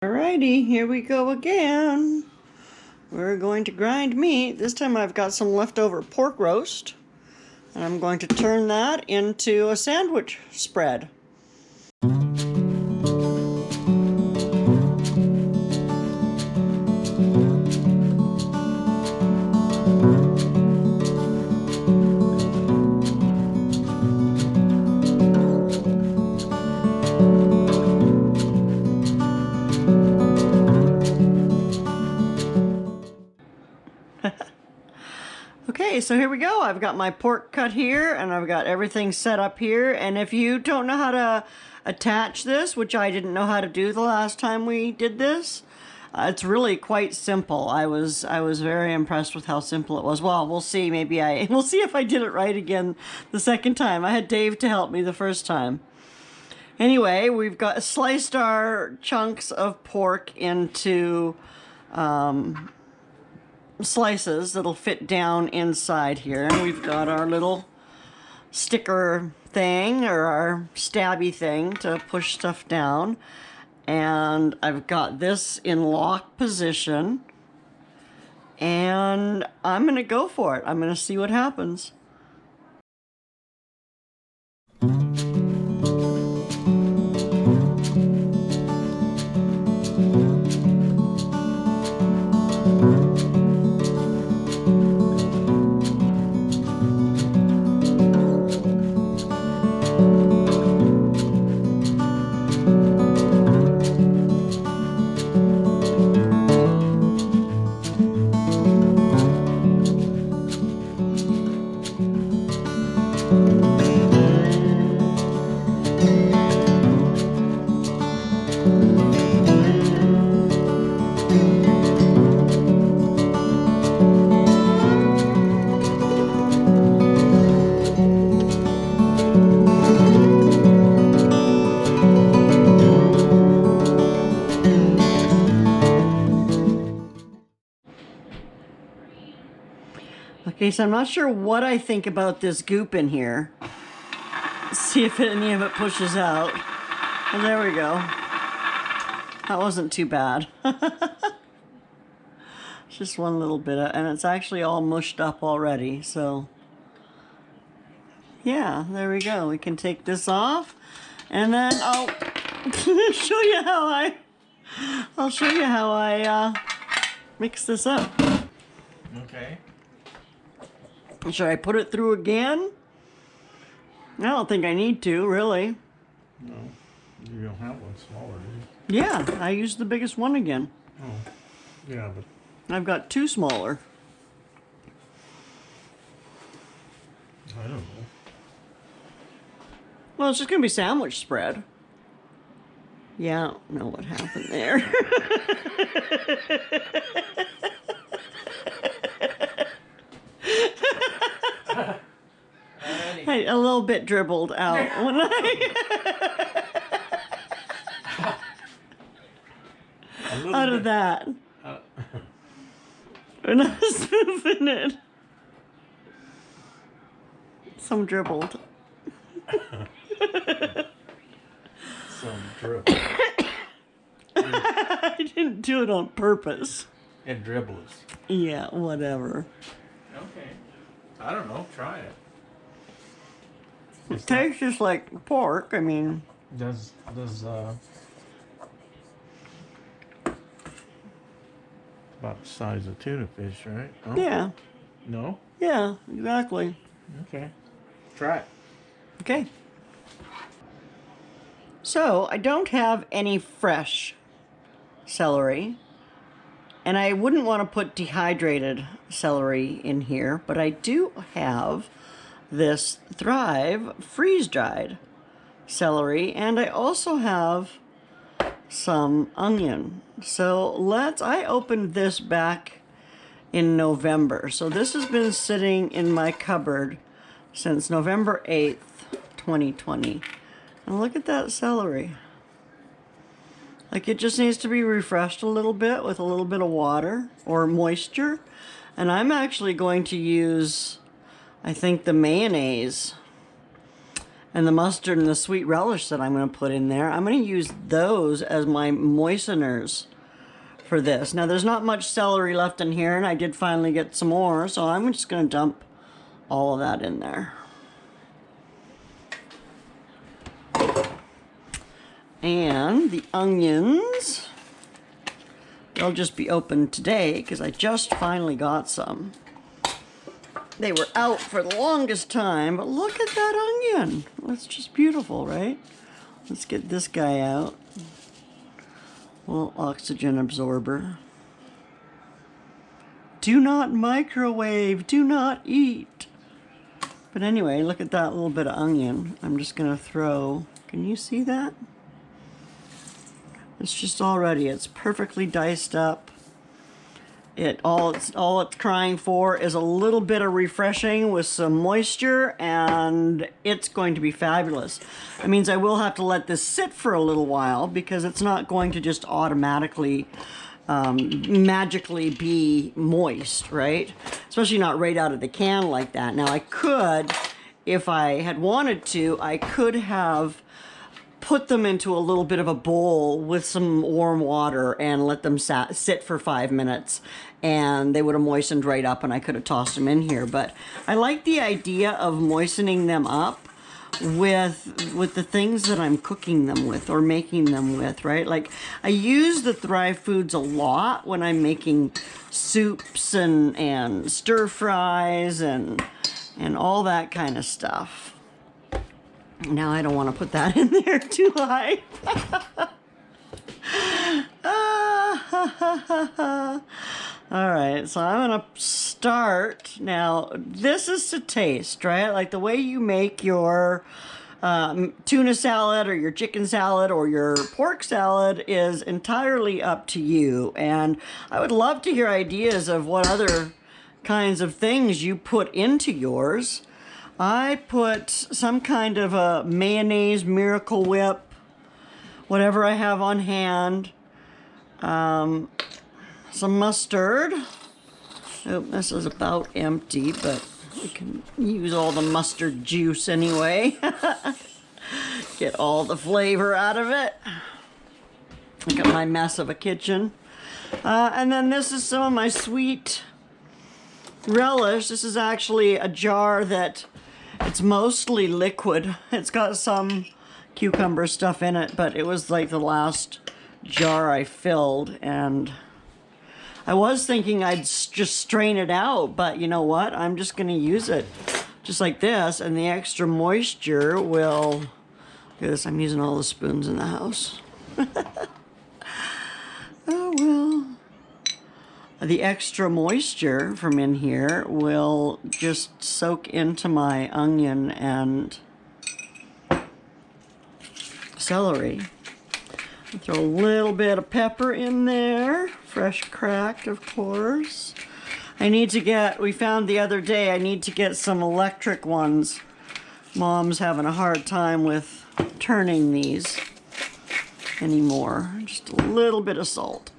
Alrighty, here we go again. We're going to grind meat. This time I've got some leftover pork roast, and I'm going to turn that into a sandwich spread. Okay, so here we go. I've got my pork cut here, and I've got everything set up here. And if you don't know how to attach this, which I didn't know how to do the last time we did this, it's really quite simple. I was very impressed with how simple it was. Well, we'll see. We'll see if I did it right again the second time. I had Dave to help me the first time. Anyway, we've got sliced our chunks of pork into slices that'll fit down inside here, and we've got our little sticker thing, or our stabby thing, to push stuff down. And I've got this in lock position, and I'm gonna go for it. I'm gonna see what happens. Okay, so I'm not sure what I think about this goop in here. Let's see if any of it pushes out. And there we go. That wasn't too bad. Just one little bit and it's actually all mushed up already, so yeah, there we go. We can take this off, and then I'll show you how I mix this up. Okay. Should I put it through again? I don't think I need to, really. No, you don't have one smaller, do you? Yeah, I used the biggest one again. Oh, yeah, but I've got two smaller. I don't know. Well, it's just gonna be sandwich spread. Yeah, I don't know what happened there. Hey, a little bit dribbled out when out of that. When I was moving it. Some dribbled. Some dribble. I didn't do it on purpose. It dribbles. Yeah, whatever. Okay. I don't know. Try it. It tastes just like pork. I mean, Does about the size of tuna fish, right? Oh. yeah. No? Yeah, exactly. Okay. Try it. Okay. So, I don't have any fresh celery, and I wouldn't want to put dehydrated celery in here, but I do have this Thrive freeze-dried celery, and I also have some onion. So I opened this back in November. So this has been sitting in my cupboard since November 8th, 2020. And look at that celery. Like, it just needs to be refreshed a little bit with a little bit of water or moisture. And I'm actually going to use, I think, the mayonnaise and the mustard and the sweet relish that I'm going to put in there, I'm going to use those as my moisteners for this. Now there's not much celery left in here, and I did finally get some more, so I'm just going to dump all of that in there. And the onions, they'll just be opened today because I just finally got some. They were out for the longest time, but look at that onion. That's just beautiful, right? Let's get this guy out. Little oxygen absorber. Do not microwave, do not eat. But anyway, look at that little bit of onion. I'm just gonna throw, can you see that? It's just already, it's perfectly diced up. All it's crying for is a little bit of refreshing with some moisture, and it's going to be fabulous. That means I will have to let this sit for a little while because it's not going to just automatically magically be moist, right? Especially not right out of the can like that. Now I could, if I had wanted to, I could have put them into a little bit of a bowl with some warm water and let them sit for 5 minutes, and they would have moistened right up, and I could have tossed them in here. But I like the idea of moistening them up with the things that I'm cooking them with or making them with, right? Like I use the Thrive Foods a lot when I'm making soups and stir fries and all that kind of stuff. Now I don't want to put that in there too high. All right, so I'm gonna start now. This is to taste, right? Like the way you make your tuna salad or your chicken salad or your pork salad is entirely up to you. And I would love to hear ideas of what other kinds of things you put into yours. I put some kind of a mayonnaise, Miracle Whip, whatever I have on hand. Some mustard. Oh, this is about empty, but we can use all the mustard juice anyway. Get all the flavor out of it. Look at my mess of a kitchen. And then this is some of my sweet relish. This is actually a jar that it's mostly liquid. It's got some cucumber stuff in it, but it was like the last jar I filled, and I was thinking I'd just strain it out, but you know what? I'm just going to use it just like this, and the extra moisture will... Look at this, I'm using all the spoons in the house. Oh well. The extra moisture from in here will just soak into my onion and celery. Throw a little bit of pepper in there, fresh cracked, of course. I need to get, we found the other day, I need to get some electric ones. Mom's having a hard time with turning these anymore. Just a little bit of salt.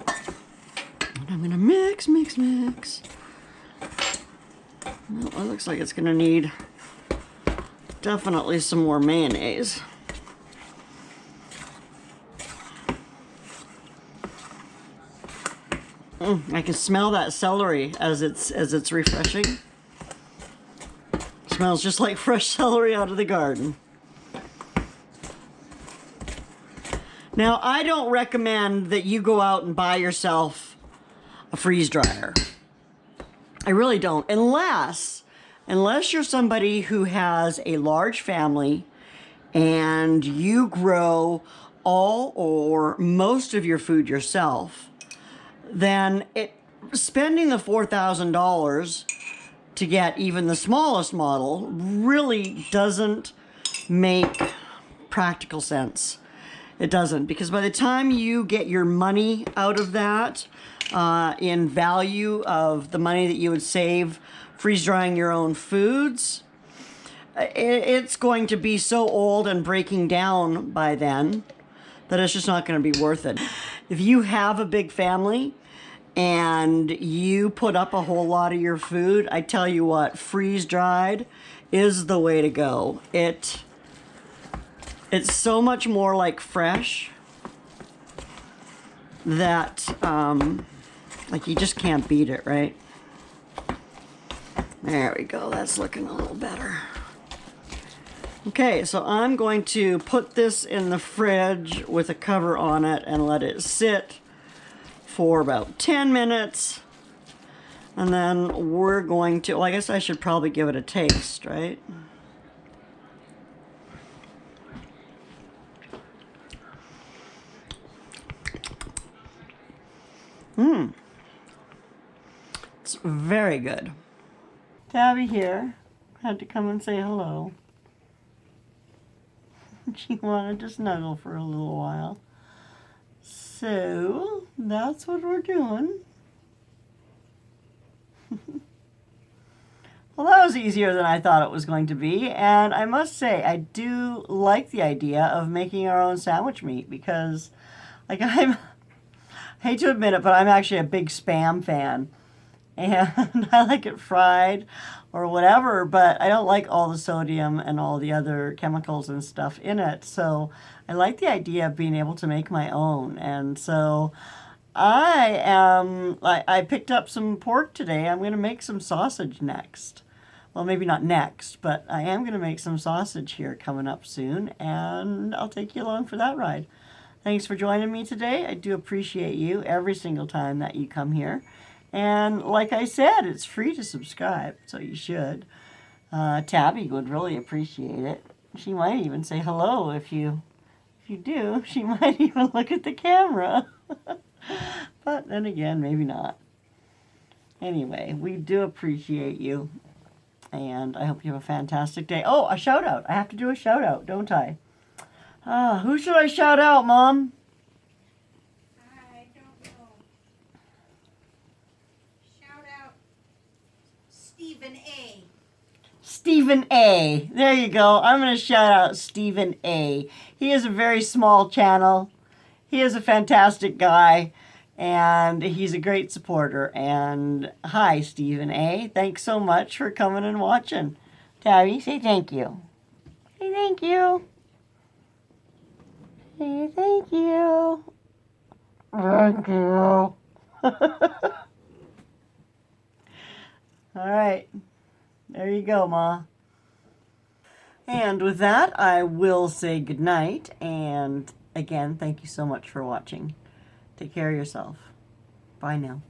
And I'm gonna mix, mix, mix. Well, it looks like it's gonna need definitely some more mayonnaise. I can smell that celery as it's refreshing. Smells just like fresh celery out of the garden. Now, I don't recommend that you go out and buy yourself a freeze dryer. I really don't, unless you're somebody who has a large family and you grow all or most of your food yourself. Then spending the $4,000 to get even the smallest model really doesn't make practical sense. It doesn't, because by the time you get your money out of that, in value of the money that you would save freeze drying your own foods, it's going to be so old and breaking down by then that it's just not going to be worth it. If you have a big family and you put up a whole lot of your food, I tell you what, freeze dried is the way to go. It's so much more like fresh that like you just can't beat it, right? There we go. That's looking a little better. Okay, so I'm going to put this in the fridge with a cover on it and let it sit for about 10 minutes. And then we're going to, well, I guess I should probably give it a taste, right? It's very good. Tabby here had to come and say hello. She wanted to snuggle for a little while. So that's what we're doing. Well, that was easier than I thought it was going to be, and I must say I do like the idea of making our own sandwich meat because, like, I hate to admit it, but I'm actually a big Spam fan. And I like it fried or whatever, but I don't like all the sodium and all the other chemicals and stuff in it. So I like the idea of being able to make my own. And so I picked up some pork today. I'm going to make some sausage next. Well, maybe not next, but I am going to make some sausage here coming up soon, and I'll take you along for that ride. Thanks for joining me today. I do appreciate you every single time that you come here. And like I said, it's free to subscribe, so you should. Tabby would really appreciate it. She might even say hello if you do. She might even look at the camera. But then again, maybe not. Anyway, we do appreciate you. And I hope you have a fantastic day. Oh, a shout out. I have to do a shout out, don't I? Who should I shout out, Mom? Stephen A. There you go. I'm going to shout out Stephen A. He is a very small channel. He is a fantastic guy, and he's a great supporter. And hi, Stephen A. Thanks so much for coming and watching. Tabby, say thank you. Say thank you. Say thank you. Thank you. All right. There you go, Ma. And with that, I will say goodnight. And again, thank you so much for watching. Take care of yourself. Bye now.